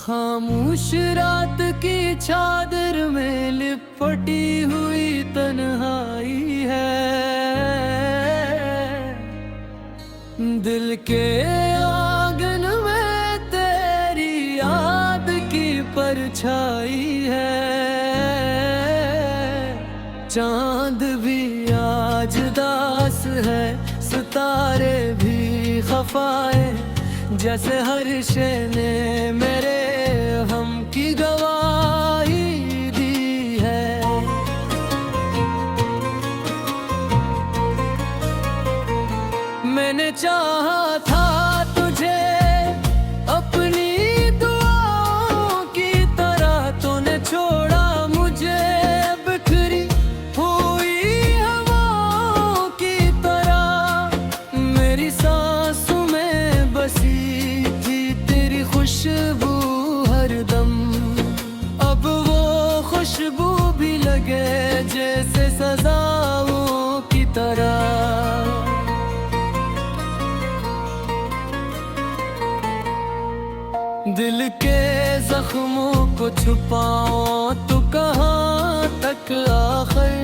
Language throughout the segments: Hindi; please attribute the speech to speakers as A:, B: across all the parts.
A: खामोश रात की चादर में लिपटी हुई तन्हाई है। दिल के आंगन में तेरी याद की परछाई है। चांद भी आज दास है, सितारे भी खफाए, जैसे हर शे ने मेरे हम की गवाही दी है। मैंने चाहा था तुझे अपनी दुआओं की तरह, तूने छोड़ा मुझे बिखरी हुई हवाओं की तरह। मेरी सांसों में बसी खुशबू हरदम, अब वो खुशबू भी लगे जैसे सजाओं की तरह। दिल के जख्मों को छुपाओ तो कहाँ तक आखिर,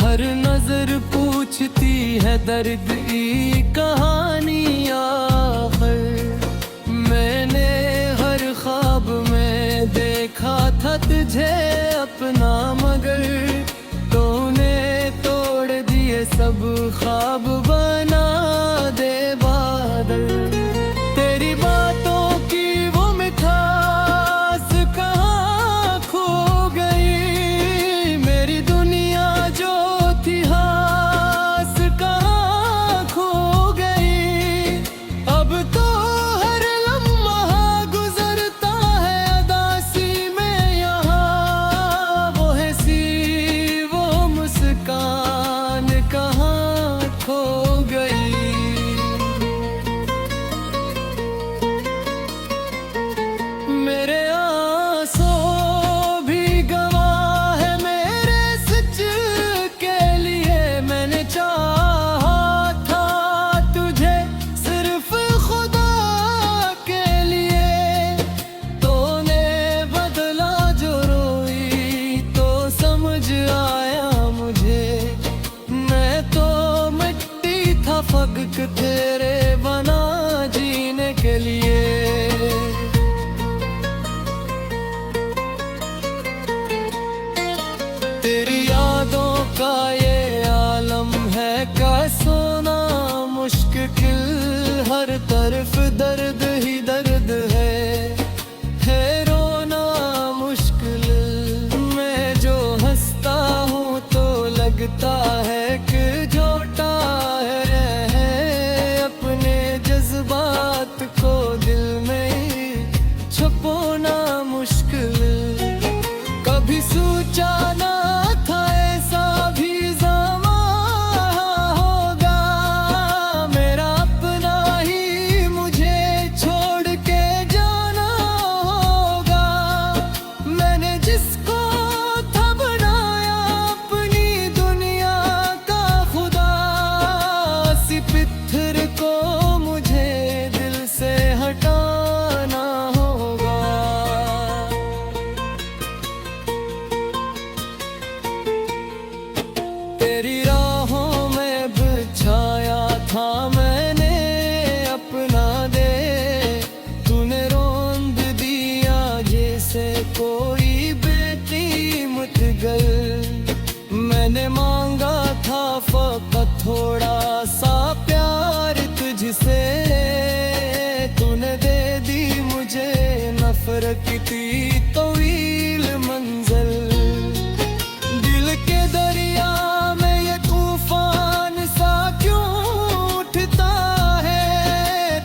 A: हर नजर पूछती है दर्द की कहानी आखिर। मैंने हर ख्वाब में देखा था तुझे अपना, मगर तूने तोड़ दिए सब ख्वाब, बना दे बादल। तेरी बातों की वो मिठास कहाँ खो गई, मेरी दुनिया जो थी हास कहाँ खो गई। अब तो फगक तेरे बना जीने के लिए। तेरी यादों का ये आलम है का सोना मुश्किल, हर तरफ दर्द ही दर्द है रोना मुश्किल। मैं जो हंसता हूँ तो लगता है कि झूठा बात को दिल में छुपाना मुश्किल। कभी सोचा ना था ऐसा भी ज़माना होगा, मेरा अपना ही मुझे छोड़ के जाना होगा। मैंने जिसको था बनाया अपनी दुनिया का खुदा, सी पत्थर को हटाना होगा। तेरी राहों में बिछाया था मैंने अपना दे, तूने रोंद दिया जैसे कोई बेकीमत गल। मैंने मांगा था फकत थोड़ा सा प्यार तुझसे, तूने दे दी मुझे नफरत की तवील मंजिल। दिल के दरिया में ये तूफान सा क्यों उठता है,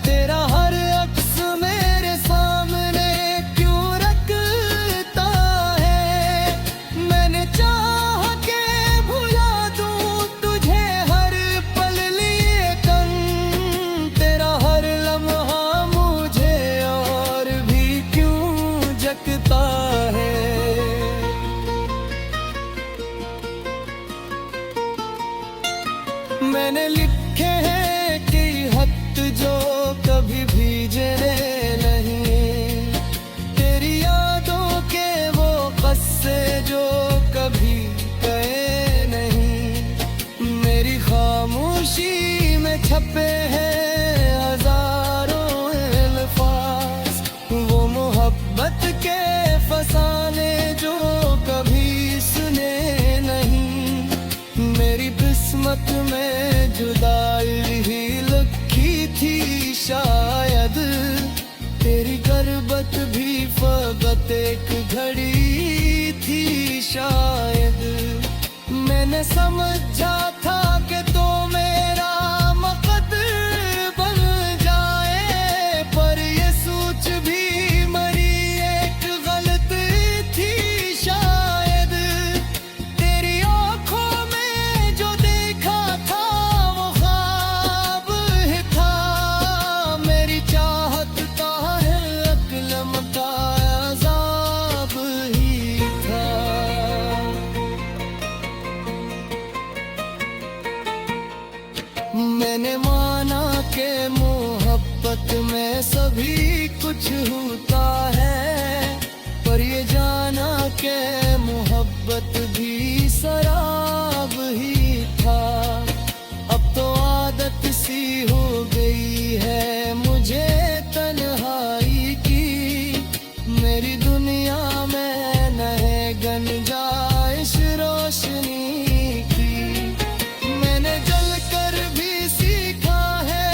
A: तेरा हर अक्स मेरे सामने क्यों रखता है। मैंने चाहा के भुला दूं तुझे हर पल लिए कन, तेरा हर लम्हा है। मैंने लिखे हैं कि खत जो कभी भीजे नहीं, कुछ होता है, पर ये जाना के मोहब्बत भी शराब ही था। अब तो आदत सी हो गई है मुझे तन्हाई की, मेरी दुनिया में नए गन जाइश रोशनी की। मैंने जल कर भी सीखा है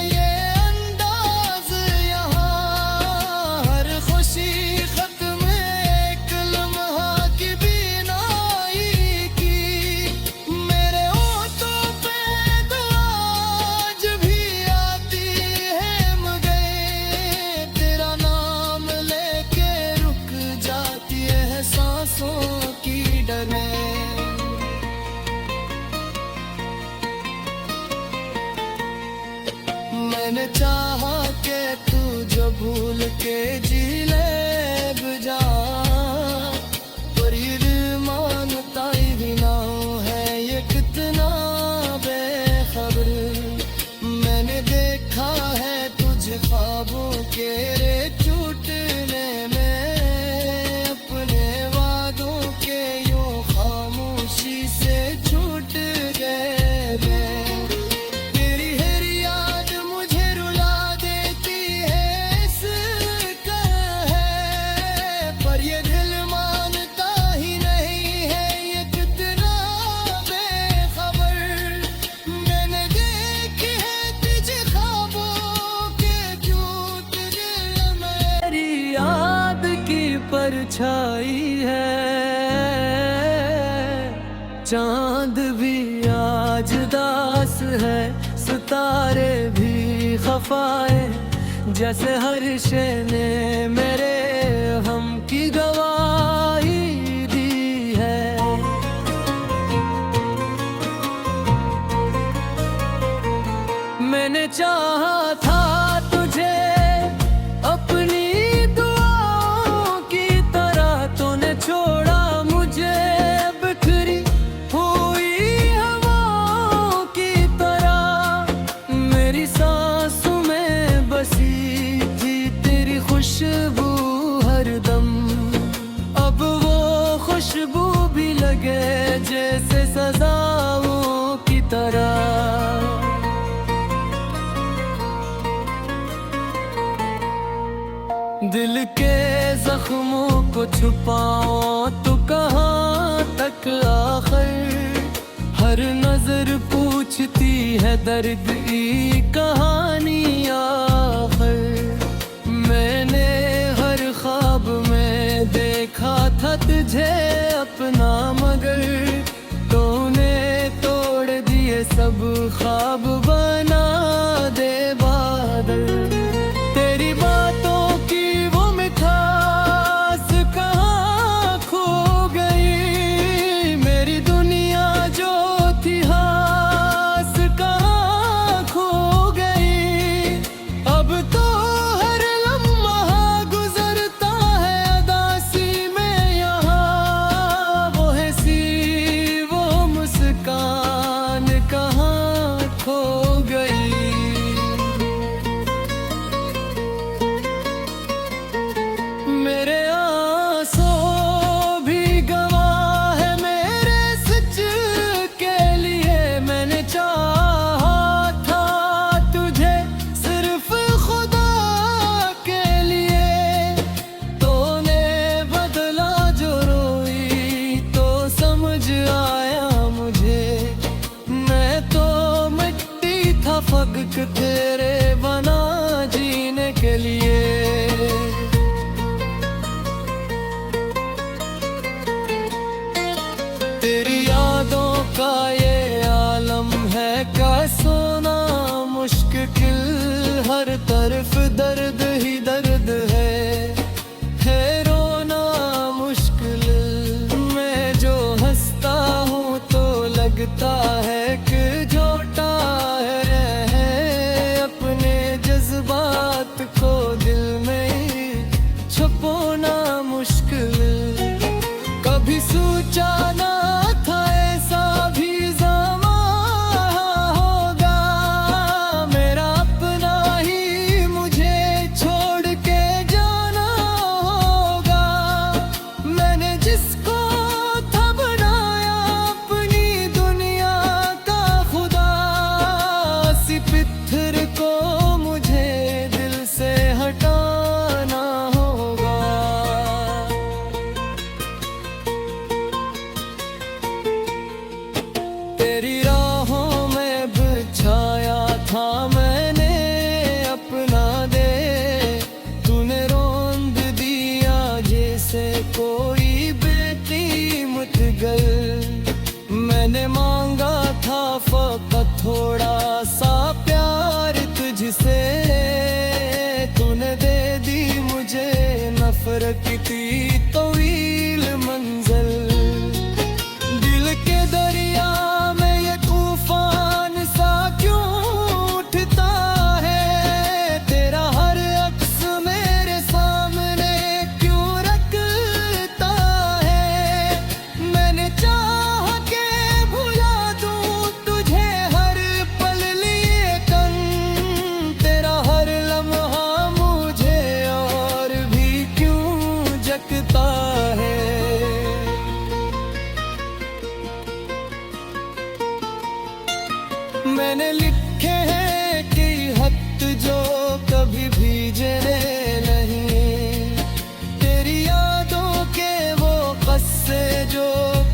A: ये अंदाज यहाँ, हर खुशी खत्म एक लम्हा की बीनाई की। मेरे होठों पे दुआ आज भी आती है, मगर तेरा नाम लेके रुक जाती है सांसों की डरें। मैंने चाहा कि तू जो भूल के जी ले जा, पर ये मानता ही भी ना है ये कितना बेखबर। मैंने देखा है तुझे ख्वाबों के रे टूटने में, अपने वादों के यूं खामोशी से छूट गए मैं। तेरी हर याद मुझे रुला देती है इसका है, पर ये दिल मानता ही नहीं है ये कितना बेखबर। मैंने देखी है तुझे ख्वाबों के झूठ दिल में, मेरी याद की परछाई है। चांद भी आज दास है, सितारे भी खफाए, जैसे हर शे ने मेरे हम की गवाही दी है। मैंने चाहा था तुझे अपनी दुआओं की तरह, तूने छोड़ा मुझे बिखरी हुई हवाओं की तरह। मेरी सांसों में बसी थी तेरी खुशबू हरदम, अब वो खुशबू भी लगे जैसे सजाओं की तरह। दिल के जख्मों को छुपाओ तो कहाँ तक आखिर, हर नजर पूछती है दर्द की कहानी आखिर। मैंने हर ख्वाब में देखा था तुझे अपना, मगर तूने तोड़ दिए सब ख्वाब बना दे बादल। तेरी बातों की वो मिठास कहाँ खो गई, मेरी दुनिया जो थी हास कहाँ खो गई। अब तो हर लम्हा गुजरता है अदासी में यहाँ, वो हंसी वो मुस्कान कहाँ खो गई। मेरे आंसू भी गवाह है मेरे सच के लिए। मैंने चाहा था तुझे सिर्फ खुदा के लिए, तूने बदला जो रोई तो समझ आया मुझे। मैं तो मिट्टी था फक तेरे बना जीने के लिए। तेरी यादों का ये आलम है का सोना मुश्किल, हर तरफ दर्द ही दर्द है रोना मुश्किल। मैं जो हंसता हूँ तो लगता है कि झूठा है, अपने जज्बात को दिल में छुपाना मुश्किल। कभी सोचा ना था ऐसा भी ज़मा होगा, मेरा अपना ही मुझे छोड़ के सरकती तवील मंजिल। दिल के दरिया में ये तूफान सा क्यों उठता है, तेरा हर अक्स मेरे सामने क्यों रखता है। मैंने चाह के भुला दूं तुझे हर पल लिए कन, तेरा हर लम्हा मुझे और भी क्यों जगता है। मैंने लिखे हैं कि खत जो कभी भीजे नहीं, तेरी यादों के वो क़स्से जो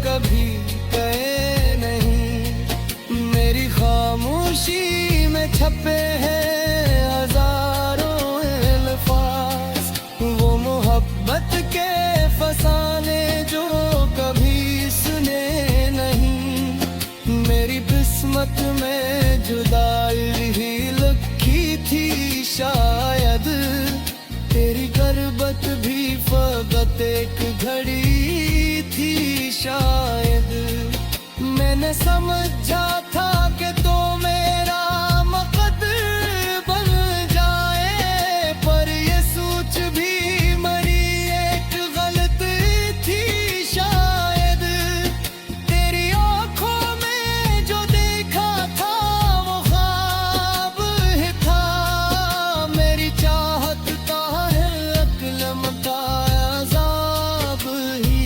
A: कभी कहे नहीं। मेरी खामोशी में छपे हैं हजारों अल्फाज, वो मोहब्बत के फसाने जो कभी सुने नहीं। मेरी किस्मत में जुदाई ही लिखी थी शायद, तेरी गुर्बत भी फकत एक घड़ी थी शायद। मैंने समझा था कि तो मेरा मुक़द्दर बन जाए, पर ये सोच भी मरी एक गलत थी शायद। तेरी आँखों में जो देखा था वो ख्वाब ही था, मेरी चाहत का है अक्लम का अज़ाब ही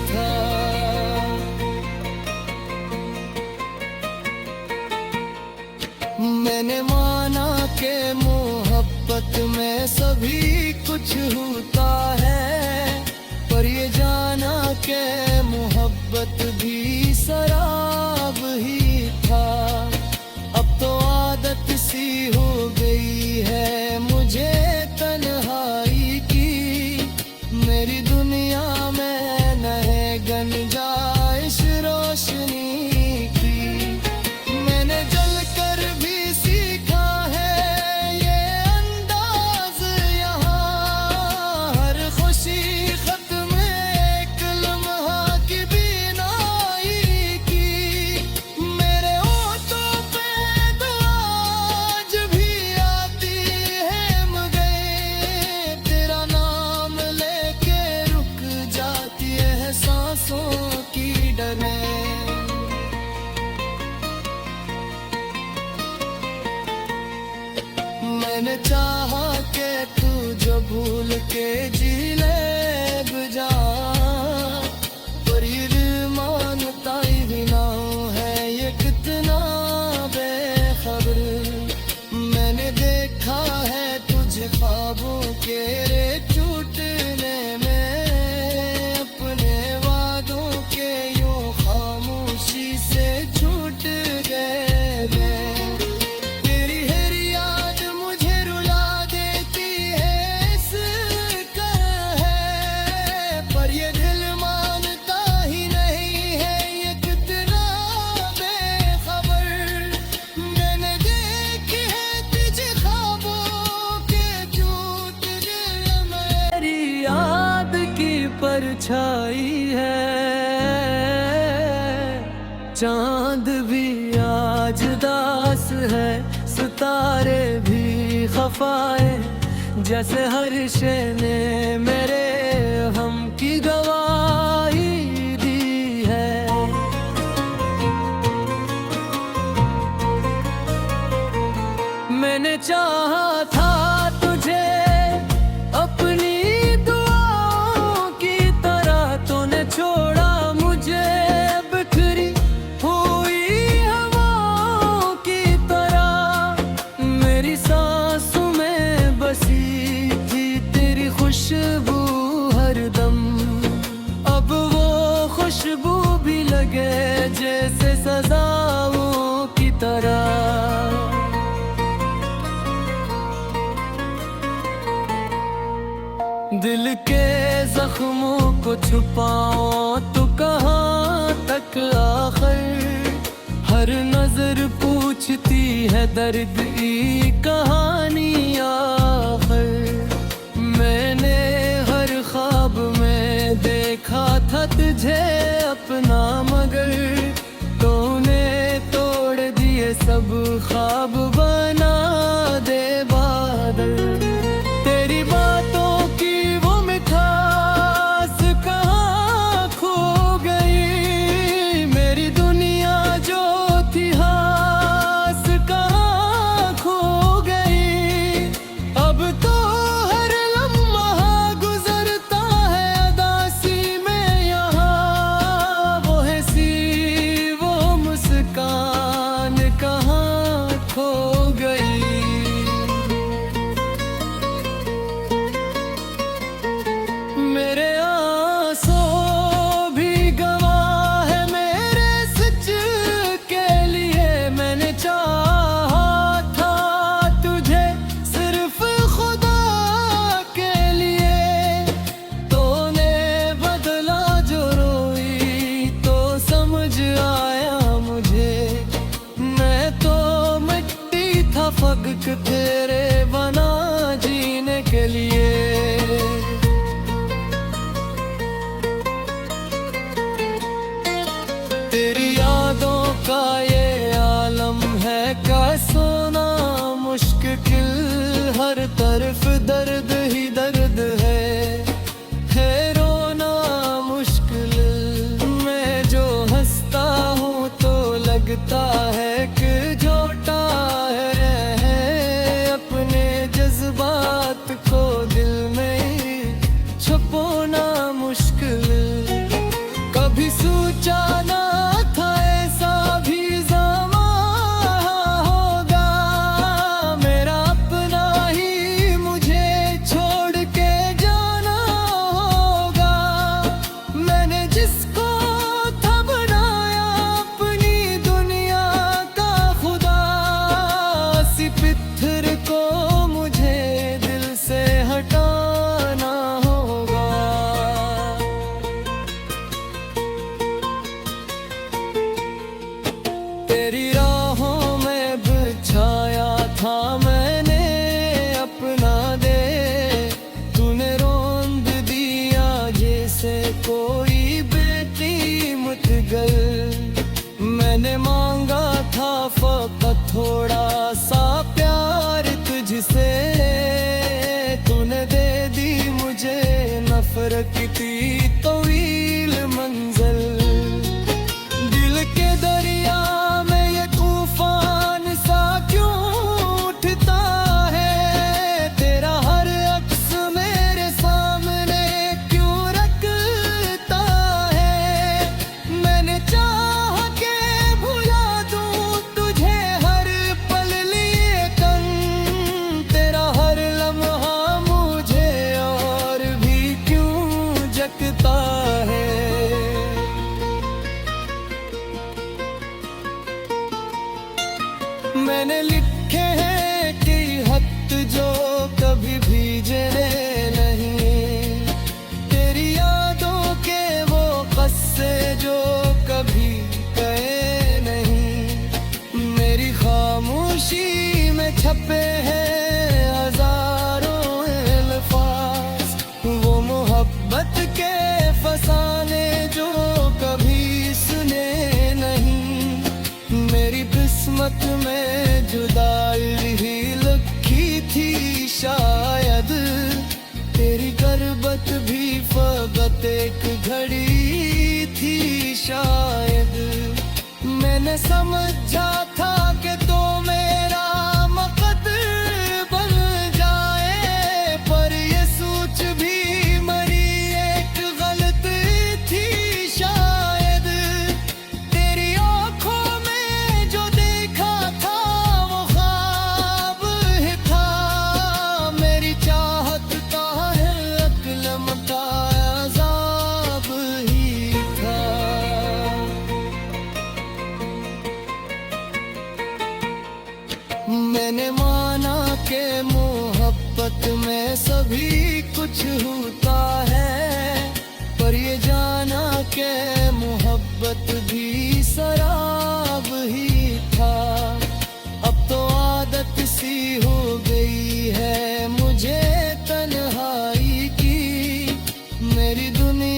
A: था। मैंने माना कि मोहब्बत में सभी कुछ होता है, पर ये जाना कि मोहब्बत भी शराब ही था। अब तो आदत सी हो गई है मुझे तन्हाई की, मेरी दुनिया में नहे गन जाइश रोशनी की। मैंने जल कर भी सीखा है ये अंदाज यहाँ, हर खुशी खत्म एक लम्हा की बीनाई की। मेरे होठों पे दुआ आज भी आती है मगर, तेरा नाम लेके रुक जाती है सांसों की डरे। मैंने चाहा कि तू जो भूल के जी ले बुझा, पर ये दिल मानता ही ना है ये कितना बेखबर। मैंने देखा है तुझे ख्वाबों के रे टूटने में, अपने वादों के यूं खामोशी से छूट गए मैं। तेरी हर याद मुझे रुला देती है इसका है, पर ये दिल मानता ही नहीं है ये कितना बेखबर। मैंने देखी है तुझे ख्वाबों के झूठ दिल में, तेरी याद की परछाई है। चांद भी आज दास है, सितारे भी खफाए, जैसे हर शे ने मेरे हम की गवाही दी है। मैंने चाहा था तुझे अपनी दुआओं की तरह, तूने छोड़ा मुझे बिखरी हुई हवाओं की तरह। मेरी सांसों में बसी थी तेरी खुशबू हरदम, अब वो खुशबू भी लगे जैसे सजाओं की तरह। दिल के जख्मों को छुपाओ तो कहाँ तक आखिर, हर नजर पूछती है दर्द की कहानी आखिर। मैंने हर ख्वाब तुझे अपना, मगर तूने तोड़ दिए सब ख्वाब, बना दे बादल। तेरी बातों की वो मिठास कहाँ खो गई, मेरी दुनिया जो थी हास कहाँ खो गई। अब तो हर लम्हा गुजरता है अदासी में यहाँ, वो हंसी वो मुस्कान कहाँ खो गई। मेरे आंसू भी गवाह है मेरे सच के लिए, मैंने चाहा था तुझे सिर्फ खुदा के लिए। तूने बदला जो रोई तो समझ आया मुझे, मैं तो मिट्टी था फकक तेरे बना जीने के लिए। तेरी यादों का ये आलम है का सोना मुश्किल, हर तरफ दर्द ही दर्द है रोना मुश्किल। मैं जो हंसता हूँ तो लगता है कि झूठा है, अपने जज्बात को दिल में छुपाना मुश्किल। कभी सोचा ना था ऐसा भी ज़माना होगा, मेरा अपना ही मुझे छोड़ के जाना होगा। मैंने जिसको था बनाया अपनी दुनिया का खुदा, इसी पत्थर को मुझे दिल से हटाना होगा। तेरी राहों में बिछाया था मैंने अपना दे, तूने रोंद दिया जैसे कोई बेकीमत गल। मैंने मांगा था फकत थोड़ा सा प्यार तुझसे, तूने दे दी मुझे नफरत की तवील मंजिल। दिल के दरिया में ये तूफान सा क्यों उठता है, तेरा हर अक्स मेरे सामने क्यों रखता है। मैंने चाहा के भुला दूं तुझे हर पल लिए कन, तेरा हर लम्हा मुझे और भी क्यों जगता है। मैंने लिखे हैं कि खत जो कभी भीजे नहीं, तेरी यादों के वो क़स्से जो कभी गए नहीं। मेरी खामोशी में छपे हैं हजारों अल्फाज, वो मोहब्बत के फसाने जो कभी सुने नहीं। मेरी किस्मत में जुदाई ही लिखी थी शायद, तेरी गुर्बत भी फकत एक घड़ी थी शायद। मैंने समझा था कि तो मेरा मकद्दर बन जाए, पर ये सोच भी मरी एक गलत थी शायद। तेरी आंखों में जो देखा था वो ख्वाब ही था, मेरी चाहत का है अक्लम का अज़ाब ही था। मैंने माना के मोहब्बत में सभी कुछ होता है, पर ये जाना के मोहब्बत भी शराब ही था। अब तो आदत सी हो गई है मुझे तन्हाई की, मेरी दुनिया